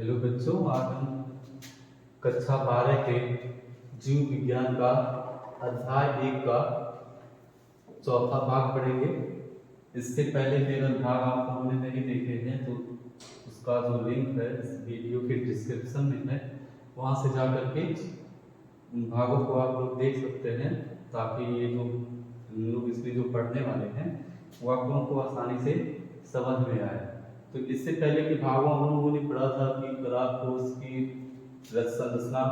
Hello बच्चों, आज हम कक्षा 12 के जीव विज्ञान का अध्याय 1 का चौथा भाग पढ़ेंगे। इससे पहले मेरा भाग आप लोगों ने नहीं देखे हैं तो उसका जो लिंक है इस वीडियो के डिस्क्रिप्शन में है, वहाँ से जा करके उन भागों को आप लोग देख सकते हैं, ताकि ये जो लोग इसमें जो पढ़ने वाले हैं वो आप लोगों को आसानी से समझ में आए। तो इससे पहले के भागों हम लोगों ने पढ़ा था कि परागकोश की संरचना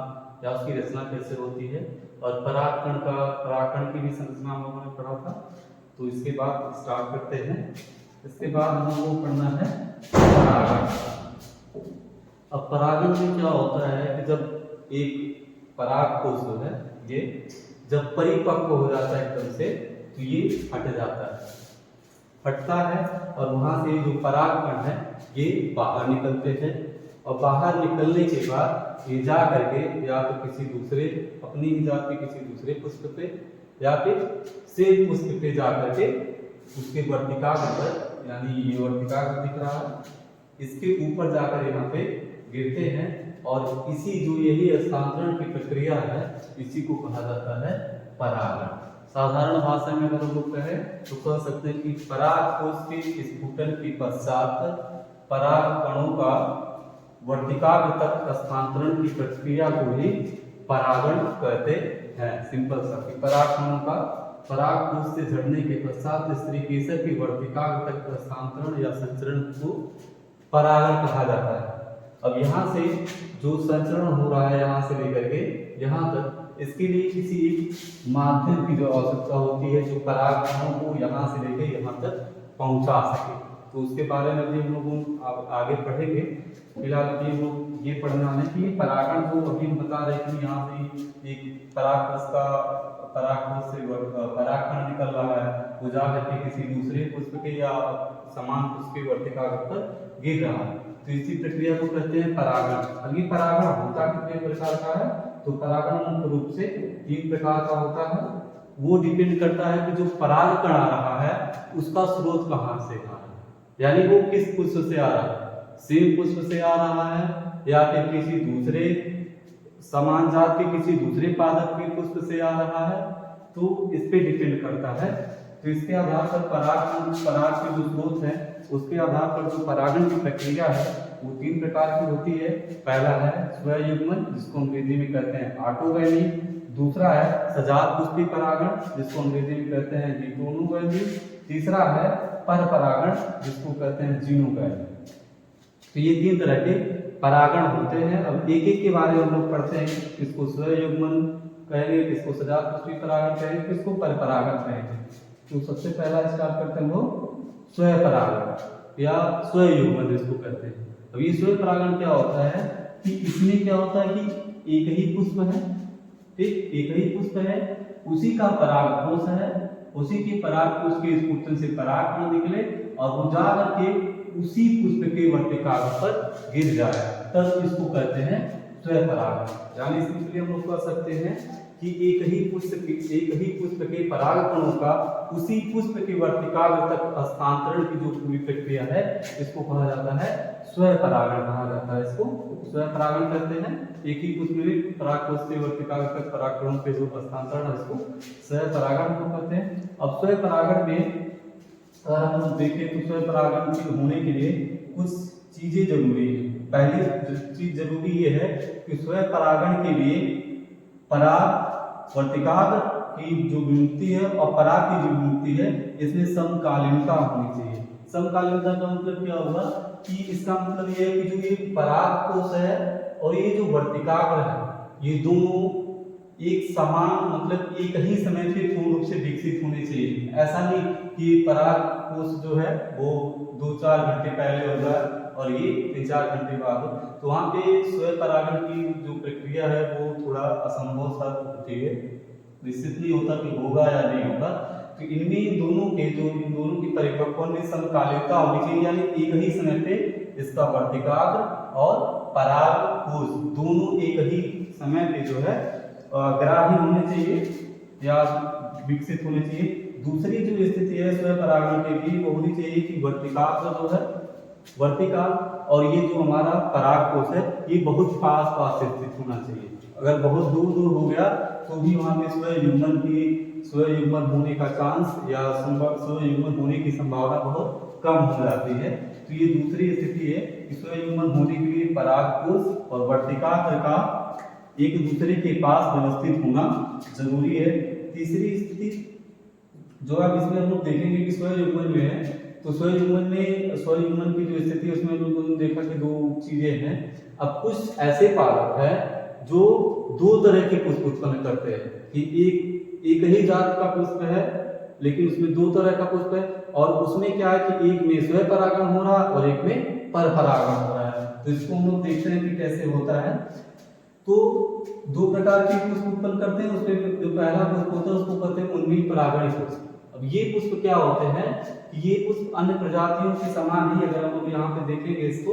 या उसकी रचना कैसे होती है, और परागकण की भी संरचना हम लोगों ने पढ़ा था। तो इसके बाद स्टार्ट करते हैं। इसके बाद हम लोगों को पढ़ना है परागण। अब परागण में क्या होता है कि जब एक परागकोश जो है ये जब परिपक्व हो जाता है एकदम से, तो ये फट जाता है, फटता है और वहां से जो परागकण है ये बाहर निकलते हैं, और बाहर निकलने के बाद ये जा करके या तो किसी दूसरे अपनी ही जात के किसी दूसरे पुष्प पे या फिर सेम पुष्प पे जा करके उसके वर्तिकाग्र पर, यानी ये वर्तिकाग्र दिख रहा है, इसके ऊपर जाकर यहाँ पे गिरते हैं, और इसी जो यही हस्तांतरण की प्रक्रिया है इसी को कहा जाता है परागण। साधारण भाषा में अगर हम लोग कहें तो कह सकते हैं कि परागकोश के स्फुटन के पश्चात परागकणों का वर्तिकाग्र तक हस्तांतरण की प्रक्रिया को ही परागण कहते हैं। सिंपल सा कि परागकणों का परागकोश से झड़ने के पश्चात स्त्रीकेसर की वर्तिकाग्र तक हस्तांतरण या संचरण को परागण कहा जाता है। अब यहाँ से जो संचरण हो रहा है यहाँ से लेकर के यहाँ तक, इसके लिए किसी एक माध्यम की जो आवश्यकता होती है जो परागकणों को यहाँ से लेकर यहाँ तक पहुँचा सके। तो उसके बारे में भी हम लोग आगे पढ़ेंगे। फिलहाल अभी हम लोग ये पढ़ना है कि परागण को अभी हम बता रहे हैं कि यहाँ से एक परागकोश से परागकण निकल रहा है, वो जा करके किसी दूसरे पुष्प के या समान पुष्प के वर्तिकाग्र पर गिर रहा है, तो इसी प्रक्रिया को कहते हैं परागण। अब ये परागण होता कितने प्रकार का है, तो परागण मुख्य रूप से 3 प्रकार का होता है। वो डिपेंड करता है कि जो परागकण आ रहा है उसका स्रोत कहाँ से आ रहा है, यानी वो किस पुष्प से आ रहा है, सेम पुष्प से आ रहा है या फिर किसी दूसरे समान जात के किसी दूसरे पादप के पुष्प से आ रहा है, तो इस पे डिपेंड करता है। तो इसके आधार पर पराग के जो स्रोत है उसके आधार पर जो परागण की प्रक्रिया है वो 3 प्रकार की होती है। पहला है स्वयुग्मन, जिसको अंग्रेजी में कहते हैं ऑटोगैमी। दूसरा है सजात पुष्पी परागण, जिसको अंग्रेजी में कहते हैं हेटेरोगैमी। तीसरा है पर परागण, जिसको कहते हैं जीनोगैमी। तो ये 3 तरह के परागण होते हैं। अब एक एक के बारे में हम लोग पढ़ते हैं। किसको स्वयुग्मन कहेंगे, किसको सजात पुष्पी परागण कहेंगे, किसको पर परागण कहेंगे। तो सबसे पहला स्टार्ट करते हैं वो स्वयं परागण या स्वयुग्मन जिसको कहते हैं। अब ये स्वयं परागण क्या होता है कि इसमें क्या होता है कि एक ही पुष्प है, ठीक, एक ही पुष्प है, उसी का परागकोश है, उसी के परागकोश के स्फुटन से परागकण निकले और वो जा करके उसी पुष्प के वर्तिकाग्र पर गिर जाए, तब इसको कहते हैं स्वयं परागण। यानी सिंपली हम लोग कह सकते हैं कि एक ही पुष्प के परागकणों का उसी पुष्प के वर्तिकाग्र तक हस्तांतरण की जो पूरी प्रक्रिया है इसको कहा जाता है स्वयं परागण कहा जाता है। इसको स्वयं परागण कहते हैं। एक ही पुष्प में परागकोश से वर्तिकाग्र तक परागकणों के जो हस्तांतरण है इसको स्वयं परागण को कहते हैं। अब स्वयं परागण में अगर हम देखें तो स्वयं परागण के होने के लिए कुछ चीजें जरूरी है। पहली चीज जरूरी ये है कि स्वयं परागण के लिए पराग वर्तिकाग्र की जो विमुक्ति है और पराग की जो विमुक्ति है इसमें समकालीनता होनी चाहिए। समकालीनता का मतलब क्या होगा कि इसका मतलब ये है कि जो ये परागकोश है और ये जो वर्तिकाग्र है ये दोनों एक समान, मतलब एक ही समय पे पूर्ण रूप से विकसित होने चाहिए। ऐसा नहीं कि परागकोश जो है वो 2-4 घंटे पहले होगा और ये 3-4 घंटे बाद हो, तो वहाँ पे स्वयं परागण की जो प्रक्रिया है वो थोड़ा असंभव सा होती है, निश्चित नहीं होता कि होगा या नहीं होगा। तो इनमें इन दोनों की परिपक्व में समकालीनता होनी चाहिए, यानी एक ही समय पे इसका वर्तिकाग्र और परागकोश दोनों एक ही समय पे जो है ग्राही होने चाहिए या विकसित होने चाहिए। दूसरी जो स्थिति है स्वयं परागण के लिए वो होनी चाहिए कि वर्तिकाग्र जो है वर्तिकाग्र और ये जो हमारा परागकोश है ये बहुत पास पास स्थित होना चाहिए। अगर बहुत दूर दूर हो गया तो भी वहाँ पे स्वयं होने का चांस या स्वयं होने की संभावना बहुत कम हो जाती है। तो ये दूसरी स्थिति है कि स्वयं होने के लिए परागकोश और वर्तिकाग्र का एक दूसरे के पास व्यवस्थित होना जरूरी है। तीसरी स्थिति जो आप इसमें हम लोग देखेंगे कि स्वयं में है, तो स्वयं की जो स्थिति है उसमें हम लोगों ने देखा कि दो चीजें हैं। अब कुछ ऐसे पादप है जो दो तरह के पुष्प उत्पन्न करते हैं कि एक ही जात का पुष्प है लेकिन उसमें दो तरह का पुष्प है, और उसमें क्या है कि एक में स्वयं परागण हो रहा है और एक में पर परागण हो रहा है। तो इसको हम लोग देखते हैं कि कैसे होता है। तो दो प्रकार के पुष्प उत्पन्न करते हैं, उसमें जो पहला पुष्प होता है उसको कहते हैं उन्मील परागणी पुष्प। अब ये पुष्प क्या होते हैं कि ये पुष्प अन्य प्रजातियों के समान ही, अगर हम लोग यहाँ पे देखेंगे इसको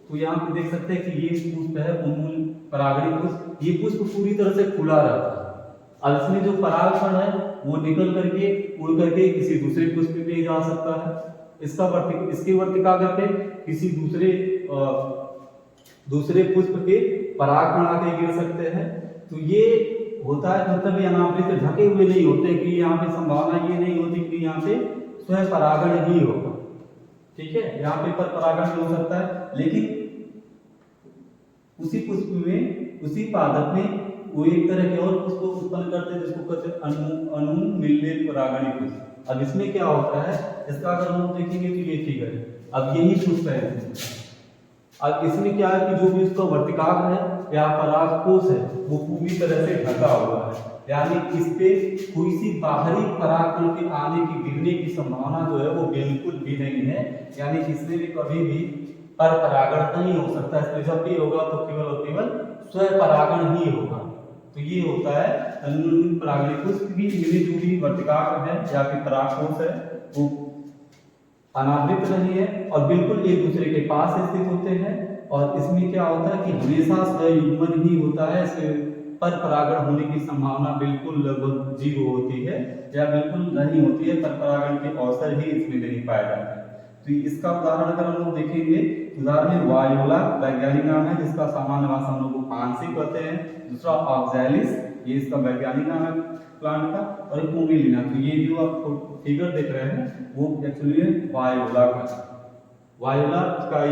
तो यहाँ पे देख सकते हैं कि ये पुष्प है उन्मूल परागणी पुष्प। ये पुष्प पूरी तरह से खुला रहता है। अब इसमें जो परागकण है वो निकल करके उड़ करके किसी दूसरे पुष्प पे जा सकता है। इसकी वर्तिकाग्र पे किसी दूसरे पुष्प के परागकण आके गिर सकते हैं। तो ये होता है, मतलब ये अनावृत ढके हुए नहीं होते कि यहाँ पे संभावना ये नहीं होती कि यहाँ पे स्वयं परागण ही होगा। ठीक है, यहाँ पे पर परागण भी हो सकता है, लेकिन उसी पुष्प में उसी पादप में वो एक तरह के और पुष्प उत्पन्न करते हैं जिसको कहते हैं अनुमिलित परागणी पुष्प। अब इसमें क्या होता है, इसका अगर हम देखेंगे तो ये फिगर है। अब यही पुष्प है। अब इसमें क्या है कि जो भी उसका वर्तिकाग्र है या परागकोश है वो पूरी तरह से ढका हुआ है, यानी इस पे कोई सी बाहरी परागकण के आने की गिरने की संभावना जो है वो बिल्कुल भी नहीं है। यानी इसमें भी कभी भी पर परागण नहीं हो सकता। इसमें जब भी होगा तो केवल और केवल स्वयं परागण ही होगा। तो ये होता है अनुमिलित परागणी पुष्प की मिली जुली वर्तिकाग्र है या फिर परागकोश है वो अनावृत नहीं है और बिल्कुल एक दूसरे के पास स्थित होते हैं। और इसमें क्या होता है कि हमेशा स्वयुग्मन ही होता है, इसके पर परागण होने की संभावना बिल्कुल लगभग 0 होती है या बिल्कुल नहीं होती है। पर परागण के अवसर ही इसमें नहीं पाए जाते। तो इसका उदाहरण अगर हम लोग देखेंगे, उदाहरण में वायोला वैज्ञानिक नाम है जिसका सामान्य भाषा हम लोग पानसी कहते हैं। दूसरा ऑक्सैलिस, ये इसका वैज्ञानिक नाम है प्लांट का। और एक पुंगिलिना, तो ये जो आप फिगर देख रहे हैं वो एक्चुअली वायोला का। वायोला का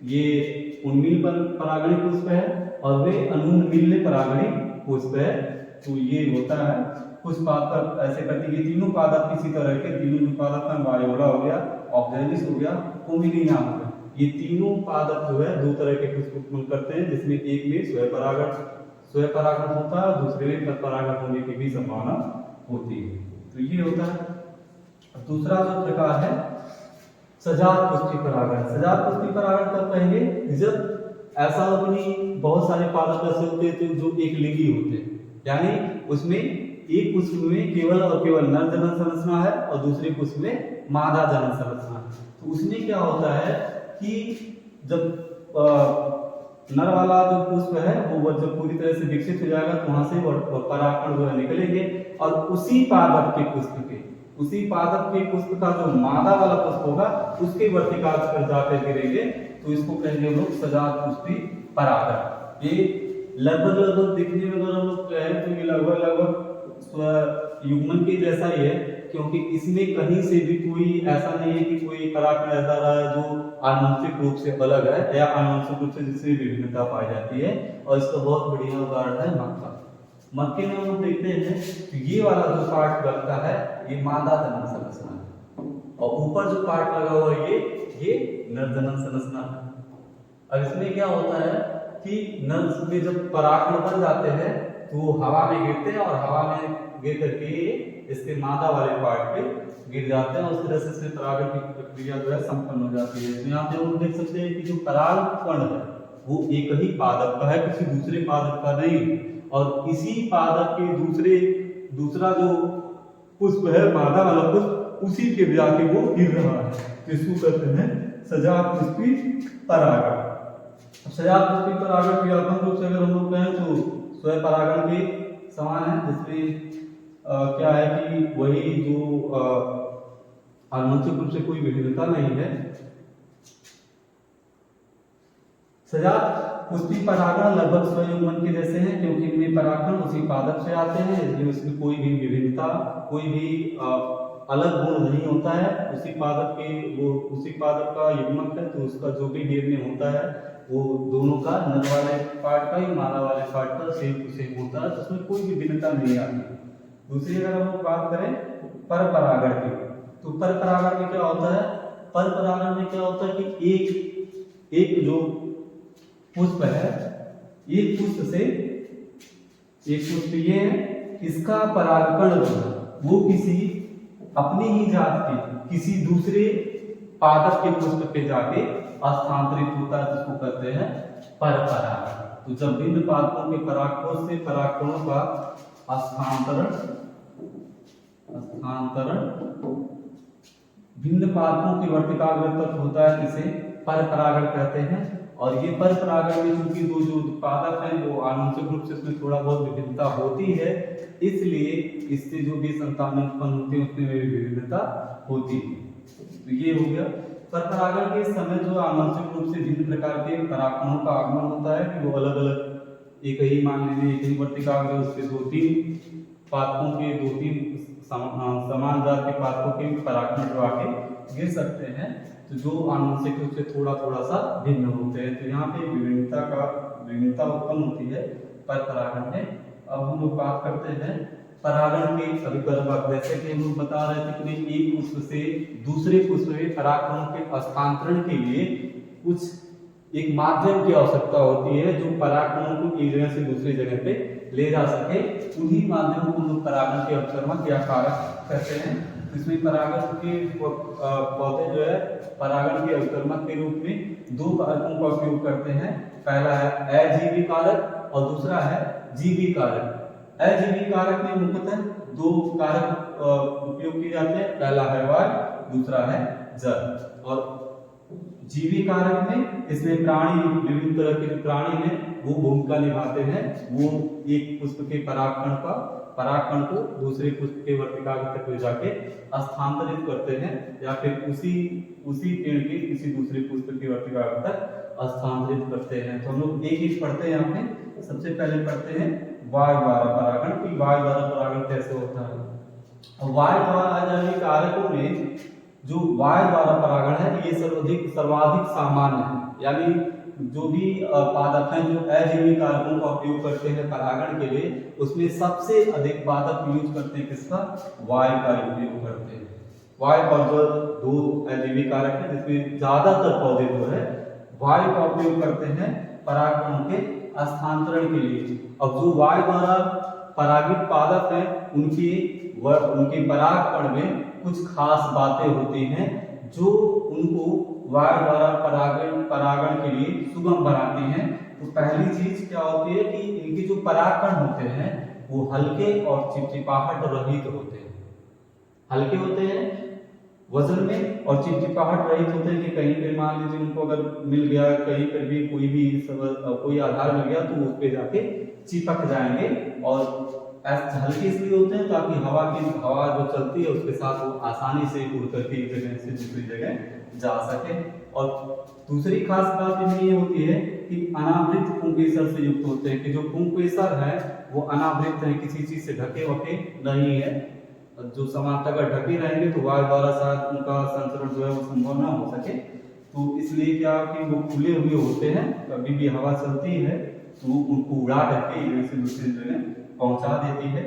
ये उन्मील परागणी पुष्प है और वे अनुन्मील परागणी पुष्प है। तो ये होता है कुछ पादप ऐसे करते हैं, तीनों पादप किसी तरह के, तीनों जो पादप है वायोला हो गया, ऑक्सैलिस हो गया, पुंगिलिना हो गया, ये तीनों पादप जो है दो तरह के पुष्प उत्पन्न करते हैं जिसमें एक में स्वयं परागण होता है और दूसरे में पर परागण होने की भी संभावना होती है। तो ये होता है। दूसरा जो प्रकार है सजात पुष्पी परागण। सजात पुष्पी परागण कब कहेंगे, जब ऐसा अपनी बहुत सारे पादप ऐसे होते हैं जो एक लिंगी होते हैं, यानी उसमें एक पुष्प में केवल और केवल नर जनन संरचना है और दूसरे पुष्प में मादा जनन संरचना है। तो उसमें क्या होता है कि जब नर वाला जो पुष्प है वो जब पूरी तरह से विकसित हो जाएगा तो वहां से परागकण जो है निकलेंगे और उसी पादप के पुष्प का जो मादा वाला पुष्प होगा उसके वर्तिकाग्र पर जाकर गिरेंगे। तो इसको कहेंगे हम लोग सजात पुष्पी परागण। ये लगभग दिखने में अगर हम लोग कहें तो ये लगभग युग्मन के जैसा ही है, क्योंकि इसमें कहीं से भी कोई ऐसा नहीं है कि कोई परागकण ऐसा रहा है जो आनुवंशिक रूप से अलग है या आनुवंशिक रूप से जिसमें विभिन्नता पाई जाती है। और इसका बहुत बढ़िया उदाहरण है मक्का। मक्के में हम लोग देखते हैं तो ये वाला जो पार्ट लगता है ये मादा जनन संरचना है और ऊपर जो पार्ट लगा हुआ है ये नर जनन संरचना है। अब इसमें क्या होता है कि नर में जब परागकण बन जाते हैं तो वो हवा में गिरते हैं और हवा में गिर करके इसके मादा वाले पार्ट पे गिर जाते हैं। उस तरह से इसमें परागण की प्रक्रिया जो है संपन्न हो जाती है। तो यहाँ पे हम देख सकते हैं कि जो परागकण है वो एक ही पादप का है, किसी दूसरे पादप का नहीं। और इसी पादप के दूसरा जो पुष्प है मादा वाला पुष्प उसी के जाके वो गिर रहा है, तो इसको कहते हैं सजात पुष्पी परागण। सजात पुष्पी परागण क्रियात्मक रूप से अगर हम लोग कहें तो स्वयं परागण के समान है, जिसमें क्या है कि वही जो आनुवंशिक रूप से कोई विभिन्नता नहीं है। सजात पुष्पी परागण लगभग स्वयंवन के जैसे हैं, क्योंकि इनमें परागण उसी पादप से आते हैं, इसलिए उसमें कोई भी विभिन्नता, कोई भी अलग गुण नहीं होता है। उसी पादप के वो उसी पादप का युग्मक है, तो उसका जो भी डीएनए होता है वो दोनों का नर वाले पार्ट का ही मादा वाले पार्ट का सेम टू सेम होता है, तो उसमें कोई भी भिन्नता नहीं आती। दूसरी अगर हम लोग बात करें पर परागण की, तो पर परागण में क्या होता है? पर परागण में क्या होता है कि एक जो पुष्प है, एक पुष्प से एक पुष्प ये है, इसका परागकण वो किसी अपनी ही जात के किसी दूसरे पादप के पुष्प पे जाके स्थानांतरित होता है, जिसको कहते हैं पर परागण। तो जब भिन्न पादपों के परागकोश से परागकणों का स्थानांतरण भिन्न पादपों के वर्तिकाग्र तक होता है, इसे पर परागण कहते हैं। और ये पर परागण में चूंकि दो जो पादप हैं वो आनुवंशिक रूप से उसमें थोड़ा बहुत विभिन्नता होती है, इसलिए इससे जो भी संतान उत्पन्न होते हैं उसमें भी विभिन्नता होती है। तो ये हो गया पर परागण के समय जो आनुवंशिक रूप से भिन्न प्रकार के परागकणों का आगमन होता है कि वो अलग अलग एक ही मान लीजिए एक ही वर्तिकाग्र उसके दो तीन पादपों के दो तीन समान जात के पादपों के परागकण जो आके गिर सकते हैं, तो जो आनुवंशिक रूप से थोड़ा थोड़ा सा भिन्न होते हैं, तो यहाँ पे विभिन्नता उत्पन्न होती है पर परागण में। अब हम लोग बात करते हैं परागण के अभिकर्मक। जैसे कि हम लोग बता रहे थे कि एक पुष्प से दूसरे पुष्प में परागकणों के हस्तांतरण के लिए कुछ एक माध्यम की आवश्यकता होती है, जो परागकणों को एक जगह से दूसरी जगह पे ले जा सके। उन्हीं माध्यमों को हम लोग परागण के अभिकर्मक या कारक कहते हैं। इसमें परागण के पौधे जो है परागण के अभिकर्मक के रूप में दो कारकों का उपयोग करते हैं। पहला है अजीवी कारक और दूसरा है जीवी कारक। अजीवी कारक में मुख्यतः दो कारक उपयोग किए जाते हैं, पहला है वायु, दूसरा है जल। और जीवी कारक में इसमें प्राणी, विभिन्न तरह के जो प्राणी हैं वो भूमिका निभाते हैं। वो एक पुष्प के परागकण को दूसरे पुष्प के वर्तिकाग्र तक ले जाके स्थानांतरित करते हैं, या फिर उसी पेड़ के किसी दूसरे पुष्प के वर्तिकाग्र तक स्थानांतरित करते हैं। तो हम लोग एक एक पढ़ते हैं। यहाँ पे सबसे पहले पढ़ते हैं वायु द्वारा परागण की। वायु द्वारा परागण कैसे होता है? वायु द्वारा आ जाने कारकों में जो वायु द्वारा परागण है ये सर्वाधिक सामान्य है, यानी जो भी पादप हैं जो अजीवी कारकों का उपयोग करते हैं परागण के लिए, उसमें सबसे अधिक पादप यूज करते हैं किसका? वायु का उपयोग करते हैं। वायु और जल दो अजीवी कारक हैं जिसमें ज्यादातर पौधे जो है वायु का उपयोग करते हैं परागकणों के स्थानांतरण के लिए। अब जो वायु द्वारा परागित पादप हैं उनके परागकण में कुछ खास बातें होती हैं जो उनको वायु द्वारा परागण के लिए सुगम बनाती हैं। तो पहली चीज क्या होती है कि इनके जो परागकण होते हैं वो हल्के और चिपचिपाहट रहित होते हैं। हल्के होते हैं वजन में और चिपचिपाहट रहित होते हैं कि कहीं पे मान लीजिए उनको अगर मिल गया, कहीं पर भी कोई आधार मिल गया तो उस पे जाके चिपक जाएंगे। और हल्के इसलिए होते हैं ताकि हवा जो चलती है उसके साथ वो आसानी से उड़ करके एक जगह से दूसरी जगह जा सके। और दूसरी खास बात इनमें ये होती है कि अनावृत पुंकेसर से युक्त होते हैं, कि जो पुंकेसर है वो अनावृत है, किसी चीज से ढके वके नहीं है। जो समानता अगर ढके रहेंगे तो वायु द्वारा शायद उनका संचरण जो है वो संभव ना हो सके। तो इसलिए क्या कि वो खुले हुए होते हैं, कभी भी हवा चलती है तो उनको उड़ा करके एक से दूसरी जगह पहुंचा देती है।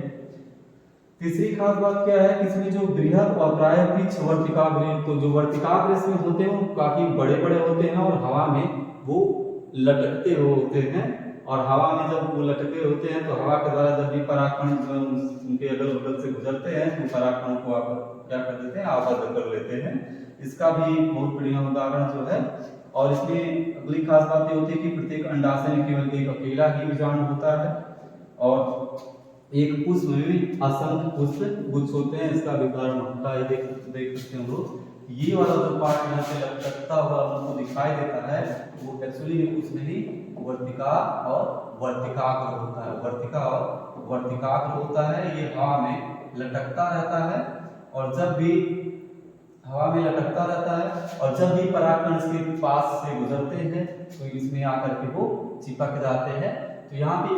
तीसरी खास बात क्या है कि इसमें जो बृहद और प्रायः वृक्ष वर्तिकाग्र, तो जो वर्तिकाग्र इसमें होते हैं वो काफी बड़े बड़े होते हैं और हवा में वो लटकते हुए होते हैं। और हवा में जब वो लटके होते हैं तो हवा के द्वारा जब भी परागकण उनके अगल बगल से गुजरते हैं तो परागकणों को क्या कर देते हैं? आबद्ध कर लेते हैं। इसका भी बहुत बढ़िया उदाहरण जो है। और इसमें अगली खास बात ये होती है कि प्रत्येक अंडाशय में केवल एक अकेला ही बीजाणु होता है और एक पुष्प में असंख्य पुष्प गुच्छ होते हैं। इसका भी उदाहरण होता है, देख सकते हैं हम लोग। ये वाला जो पार्ट यहाँ से लटकता हुआ हमको दिखाई देता है वो एक्चुअली में कुछ नहीं वर्तिका और वर्तिकाग्र होता है। वर्तिका और वर्तिकाग्र होता है, ये हवा में लटकता रहता है और जब भी हवा में लटकता रहता है और जब भी परागकण इसके पास से गुजरते हैं तो इसमें आकर के वो चिपक जाते हैं। तो यहाँ पे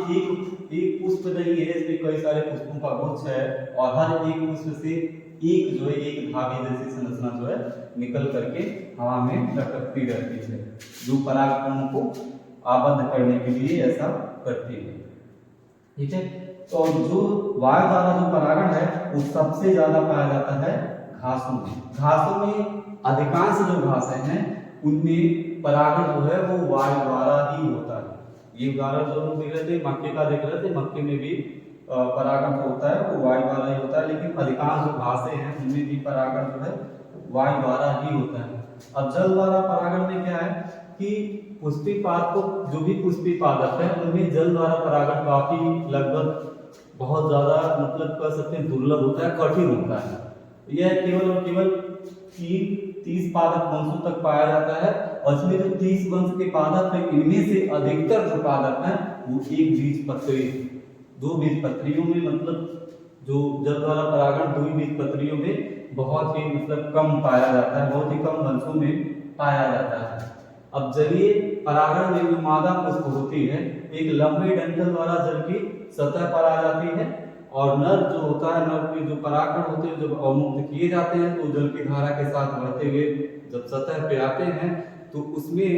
एक पुष्प नहीं है, इसमें कई सारे पुष्पों का गुच्छ है और हर एक पुष्प से एक जो है एक धागे जैसी संरचना जो है निकल करके हवा में लटकती रहती है, जो परागकणों को आबद्ध करने के लिए ऐसा करती है। ठीक है, तो जो वायु द्वारा जो परागण है वो सबसे ज्यादा पाया जाता है घासों में। घासों में अधिकांश जो घासें हैं उनमें परागण जो है वो वायु द्वारा ही होता है। ये उदाहरण जो हम देख रहे थे मक्के का देख रहे थे, मक्के में भी परागण जो होता है वो वायु द्वारा ही होता है, लेकिन अधिकांश जो घासें हैं उनमें भी परागण जो है वायु द्वारा ही होता है। अब जल द्वारा परागण में क्या है कि पुष्पी पादप को जो भी पुष्पी पादप है उनमें जल द्वारा परागण काफी लगभग बहुत ज्यादा मतलब कह सकते हैं दुर्लभ होता है, कठिन होता है। यह केवल और केवल 30 पादप वंशों तक पाया जाता है और इसमें जो 30 वंश के पादप है इनमें से अधिकतर जो पादप है वो एक बीजपत्री, 2 बीजपत्रियों में मतलब जो जल द्वारा परागण 2 बीजपत्रियों में बहुत ही मतलब कम पाया जाता है, बहुत ही कम वंशों में पाया जाता है। अब जलीय परागण में जो मादा पुष्प होती है एक लंबे डंठल द्वारा जल की सतह पर आ जाती है और नर जो होता है, नर के जो परागकण होते हैं जब अवमुक्त किए जाते हैं तो जल की धारा के साथ बढ़ते हुए जब सतह पे आते हैं तो उसमें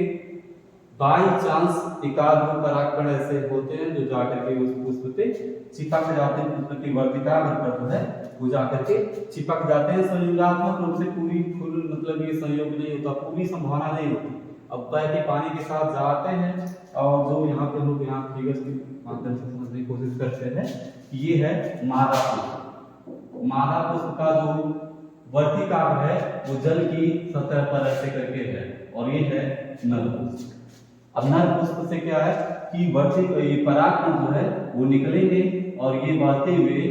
बाई चांस एकाध दो परागकण ऐसे होते हैं जो जाकर के उस पुष्प पे चिपक जाते हैं, पुष्प की वर्तिकाग्र पर जो है वो जाकर के चिपक जाते हैं। संयोगात्मक रूप से पूरी फुल मतलब ये संयोग नहीं होता, पूरी संभावना नहीं होती। अब बह के पानी के साथ जाते हैं और जो यहाँ पे लोग यहाँ फिगर्स के माध्यम से समझने की कोशिश करते हैं, ये है मादा पुष्प। मादा पुष्प का जो वर्तिकाग्र है वो जल की सतह पर ऐसे करके है और ये है नर पुष्प। अब नर पुष्प से क्या है कि ये परागकण जो है वो निकलेंगे और ये बढ़ते हुए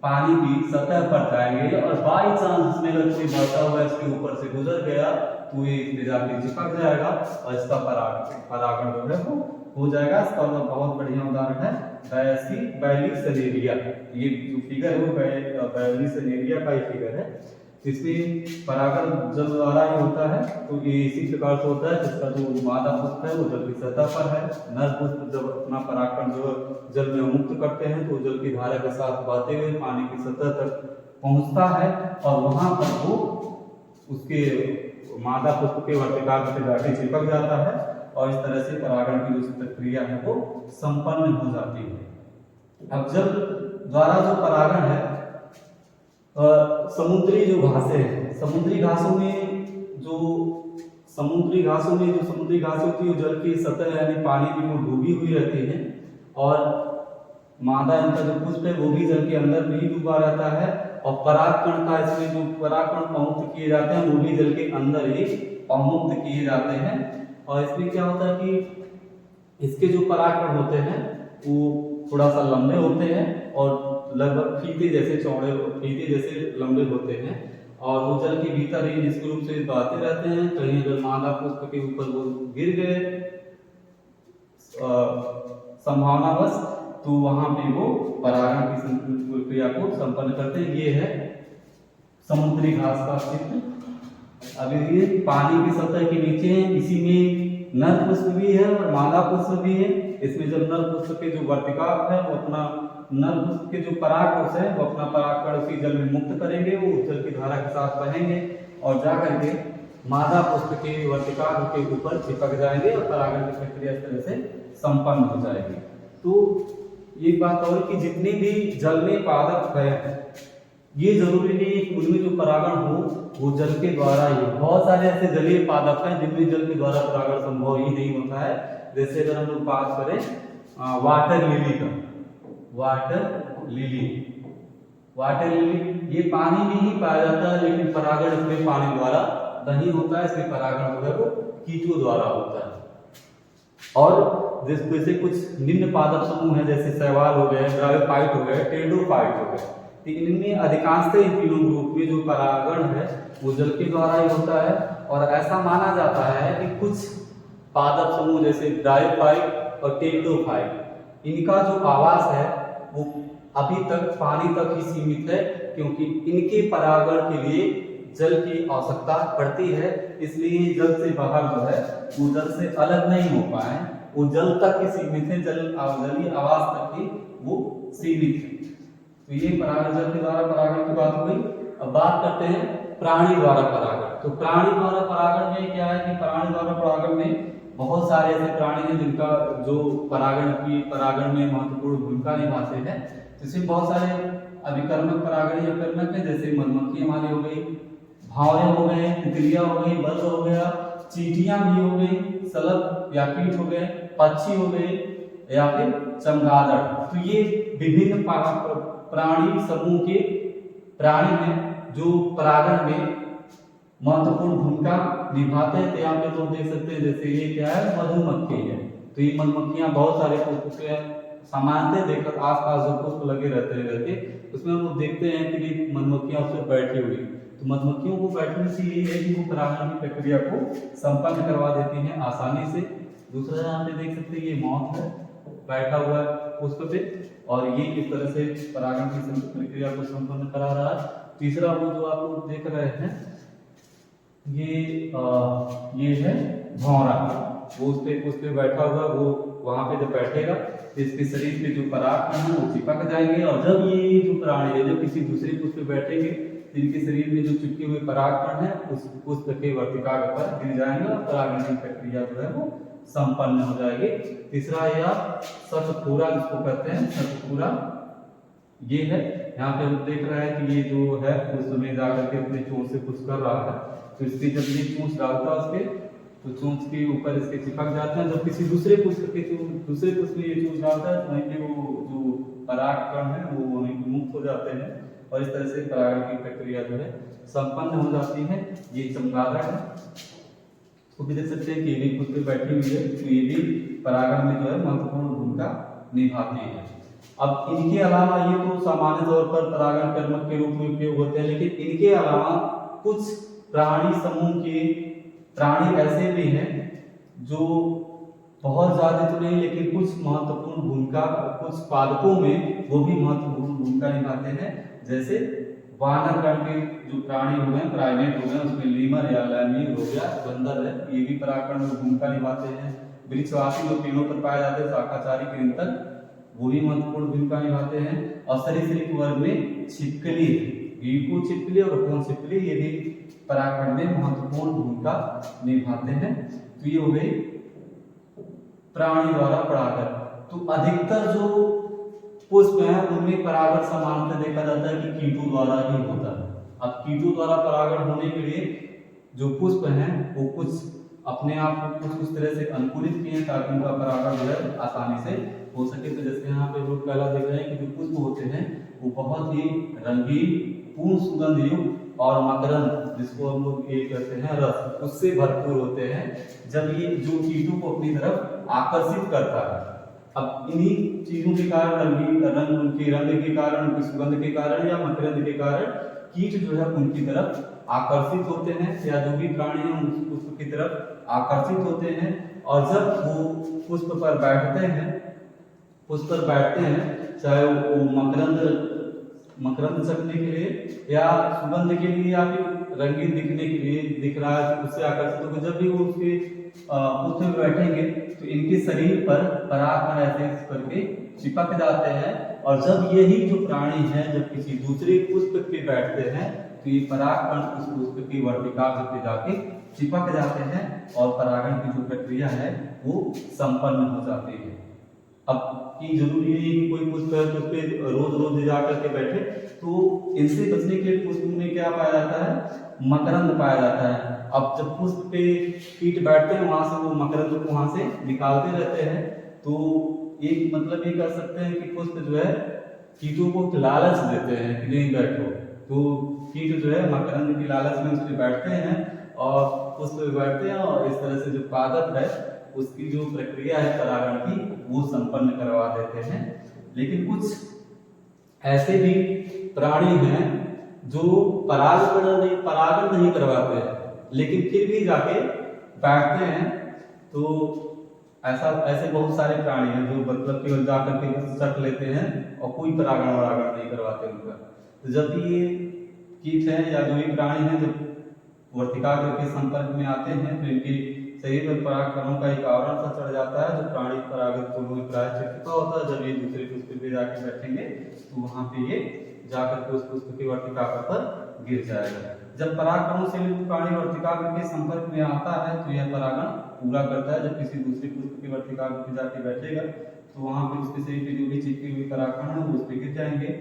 पानी की सतह पर जाएंगे और बाई चांस इसमें अगर कोई बढ़ता हुआ इसके ऊपर से गुजर गया तो ये इसमें जाके चिपक जाएगा और इसका परागण जो है वो हो जाएगा। इसका बहुत बढ़िया उदाहरण है बैलिसनेरिया। ये जो फिगर है वो बैलिसनेरिया का ही फिगर है। इसमें परागण जल द्वारा ही होता है, तो ये इसी प्रकार से होता है। जिसका जो मादा पुष्प है वो जल की सतह पर है, नर पुष्प जब अपना परागकण जो जल में मुक्त करते हैं तो जल की धारा के साथ बहते हुए पानी की सतह तक पहुंचता है और वहां पर वो उसके मादा पुष्प के वर्तिकाग्र से जाके चिपक जाता है और इस तरह से परागण की जो प्रक्रिया है वो संपन्न हो जाती है। अब जल द्वारा जो परागण है समुद्री जो घासें हैं, समुद्री घासों में जो समुद्री घास होती है जल की सतह यानी पानी में वो डूबी हुई रहती है और मादा इनका जो पुष्प है वो भी जल के अंदर भी डूबा रहता है और परागकण का इसमें जो परागकण अवमुक्त किए जाते हैं वो भी जल के अंदर ही अवमुक्त किए जाते हैं। और इसमें क्या होता है कि इसके जो परागकण होते हैं वो थोड़ा सा लंबे होते हैं और लगभग फीते जैसे लंबे होते हैं और वो जल के भीतर ही निष्क्रिय रूप से बहते रहते हैं। कहीं अगर मादा पुष्प के ऊपर वो गिर गए संभावनावश तो वहां पे वो परागण की प्रक्रिया को संपन्न करते हैं। ये है समुद्री घास का चित्र। अब ये पानी की सतह के नीचे है, इसी में नर पुष्प भी है और मादा पुष्प भी है। इसमें जब नर पुष्प के जो वर्तिकाग्र है वो अपना नर पुष्प के जो परागकोश है वो अपना परागकण उसी जल में मुक्त करेंगे, वो जल की धारा के साथ बहेंगे और जाकर के मादा पुष्प के वर्तिकाग्र के ऊपर चिपक जाएंगे और परागण की प्रक्रिया इस तरह से संपन्न हो जाएगी। तो एक बात और कि जितने भी जल में पादप है ये जरूरी नहीं है कि उनमें जो परागण हो वो जल के द्वारा ही। बहुत सारे ऐसे जलीय पादप हैं जिनमें जल के द्वारा परागण संभव ही नहीं होता है। जैसे अगर हम लोग बात करें वाटर लिली ये पानी में ही पाया जाता है लेकिन परागण इसमें पानी द्वारा नहीं होता है, इसमें परागण जो है वो कीटों द्वारा होता है। और जैसे कुछ निम्न पादप समूह है जैसे शैवाल हो गए, ब्रायोफाइट हो गए, टेरिडोफाइट हो गए, तो इनमें अधिकांशतः इन तीनों ग्रुप में जो परागण है वो जल के द्वारा ही होता है। और ऐसा माना जाता है कि कुछ पादप समूह जैसे ब्रायोफाइट और टेरिडोफाइट इनका जो आवास है वो अभी तक पानी तक ही सीमित है, क्योंकि इनके परागण के लिए जल की आवश्यकता पड़ती है, इसलिए जल से बाहर जो है वो जल से अलग नहीं हो पाए, वो जल तक ही सीमित है, जलीय आवास तक ही वो सीमित है। तो ये परागण जल के द्वारा परागण की बात हुई। अब बात करते हैं प्राणी द्वारा परागण। तो प्राणी द्वारा परागण में क्या है कि प्राणी द्वारा परागण में बहुत सारे ऐसे प्राणी हैं जिनका जो परागण में महत्वपूर्ण भूमिका निभाते हैं। तो इसमें बहुत सारे अभिकर्मक परागण या कर्मक हैं, जैसे मधुमक्खी हमारी हो गई, भावरे हो गए, तितलियां हो गई, बल्ब हो गया, चींटियां भी हो गई, सलभ या कीट हो गए, पक्षी हो गए या फिर चमगादड़। तो ये विभिन्न प्राणी समूह के प्राणी हैं जो परागण में महत्वपूर्ण भूमिका निभाते हैं। तो यहाँ पे लोग देख सकते हैं, जैसे ये क्या है, मधुमक्खी है। तो ये मधुमक्खियां बहुत सारे पुष्प के सामान्यतः देखकर आसपास जो पुष्प लगे रहते उसमें हम लोग देखते हैं कि मधुमक्खियां उस पर बैठी हुई। तो मधुमक्खियों को बैठने से ये है कि वो परागण की प्रक्रिया को संपन्न करवा देती हैं आसानी से। दूसरा यहाँ पे देख सकते हैं, ये मॉथ है, बैठा हुआ है पुष्प पे, और ये इस तरह से परागण की प्रक्रिया को संपन्न करा रहा है। तीसरा वो जो आप लोग देख रहे हैं, ये है भौरा, वो उस पे बैठा हुआ, वो वहां पे जब बैठेगा तो इसके शरीर पे जो पराग है वो चिपक जाएंगे, और जब ये जो प्राणी है जब किसी दूसरे पुष्प पे बैठेंगे तो इनके शरीर में जो चिपके हुए परागकण है उस पुष्प के वर्तिकाग्र पर गिर जाएंगे और परागण की प्रक्रिया जो है वो संपन्न हो जाएगी। तीसरा या शतपूरा जिसको कहते हैं, शतपूरा ये है। यहाँ पे हम देख रहे हैं कि ये जो है पुष्प में जाकर के अपने चोंच से कुछ कर रहा है, तो इसके जब ये चोंच डालता है उसके, तो चोंच के ऊपर इसके चिपक जाते हैं। जब किसी दूसरे पुष्प में ये चोंच डालता है तो वहीं पे वो जो परागकण है वो वहीं पे मुक्त हो जाते हैं, और इस तरह से परागण की प्रक्रिया जो है संपन्न हो जाती है। ये चमगादड़ है, तो भी देख सकते हैं कि ये भी पुष्प पे बैठी हुई है, तो ये भी परागण में जो है महत्वपूर्ण भूमिका निभाती है। अब इनके अलावा ये तो सामान्य तौर पर परागण कर्मक के रूप में उपयोग होते हैं, लेकिन इनके अलावा कुछ प्राणी समूह के प्राणी ऐसे भी हैं जो बहुत ज्यादा तो नहीं लेकिन कुछ महत्वपूर्ण भूमिका, कुछ पादपों में वो भी महत्वपूर्ण भूमिका निभाते हैं। जैसे वानर गण के जो प्राणी हो गए, प्राइमेट हो गए, उसमें लीमर या लैमीर हो गया, बंदर है, ये भी परागण में भूमिका निभाते हैं। वृक्षवासी जो पेड़ों पर पाए जाते हैं, शाकाचारी कृंतक, वो भी महत्वपूर्ण भूमिका निभाते हैं। और सरीसृप वर्ग में छिपकली, गिलहरी छिपकली और कौन छिपकली, ये भी परागण में महत्वपूर्ण भूमिका निभाते हैं। तो ये हो गई प्राणी द्वारा परागण। तो अधिकतर जो पुष्प हैं उनमें परागण सामान्यतः देखा जाता है कि कीटों द्वारा ही होता है। अब कीटों द्वारा परागण होने के लिए जो पुष्प हैं वो कुछ अपने आप को कुछ उस तरह से अनुकूलित किए हैं ताकि उनका परागण जो है आसानी से हो सके। तो जैसे यहाँ पे लोग पहला देख रहे हैं कि जो पुष्प होते हैं वो बहुत ही रंगीन, पूर्ण सुगंध युक्त और मकरंद, जिसको हम लोग ये कहते हैं रस, उससे भरपूर होते हैं, जब ये जो कीटों को अपनी तरफ आकर्षित करता है। अब इन्हीं चीजों के कारण, रंग उनके रंग के कारण, उनकी सुगंध के कारण या मकरंद के कारण कीट जो है उनकी तरफ आकर्षित होते हैं, या जो भी प्राणी है उस पुष्प की तरफ आकर्षित होते हैं। और जब वो पुष्प पर बैठते हैं, चाहे वो मकरंद चखने के लिए या सुगंध के लिए या फिर रंगीन दिखने के लिए दिख रहा है उससे आकर्षित होकर जब भी वो उसके पुष्प में बैठेंगे तो इनके शरीर पर परागकण ऐसे करके चिपक जाते हैं। और जब यही जो प्राणी हैं जब किसी दूसरे पुष्प पे बैठते हैं तो ये परागकण उस पुष्प की वर्तिकाग्र पे जाके चिपक जाते हैं और परागण की जो प्रक्रिया है वो संपन्न हो जाती है। अब की जरूरी नहीं है कि कोई पुष्प है तो उस पर रोज जा करके बैठे, तो इनसे बचने के लिए पुष्प में क्या पाया जाता है, मकरंद पाया जाता है। अब जब पुष्प पे कीट बैठते हैं वहां से वो मकरंद को वहां से निकालते रहते हैं, तो एक मतलब ये कर सकते हैं कि पुष्प जो है कीटों को लालच देते हैं कि नहीं बैठो, तो कीट जो है मकरंद की लालच में उस पर बैठते हैं और पुष्प पे बैठते हैं, और इस तरह से जो पादप है उसकी जो प्रक्रिया है परागण की वो संपन्न करवा देते हैं। लेकिन कुछ ऐसे भी प्राणी हैं जो परागण नहीं करवाते हैं लेकिन फिर भी जाके बैठते हैं। तो ऐसे बहुत सारे प्राणी हैं जो मतलब केवल जाकर के चख लेते हैं और कोई परागण नहीं करवाते उनका। तो जब भी ये कीट हैं या जो भी प्राणी हैं जब वर्तिकाग्र के संपर्क में आते हैं तो इनके शरीर पर परागकणों का एक आवरण सा चढ़ जाता है जो प्राणी परागण फूलों में प्राय चिपका होता है। जब ये दूसरे पुष्प पे जाके बैठेंगे तो वहां पे ये जाकर के उस पुष्प की वर्तिकाग्र पर गिर जाएगा। जब परागकणों से युक्त प्राणी वर्तिकाग्र के संपर्क में आता है तो यह परागण पूरा करता है। जब किसी दूसरे पुष्प की वर्तिकाग्र पे जाके बैठेगा तो वहां पे उसके शरीर पे जो भी चिपके हुए परागकण है वो उस पे गिर जाएंगे।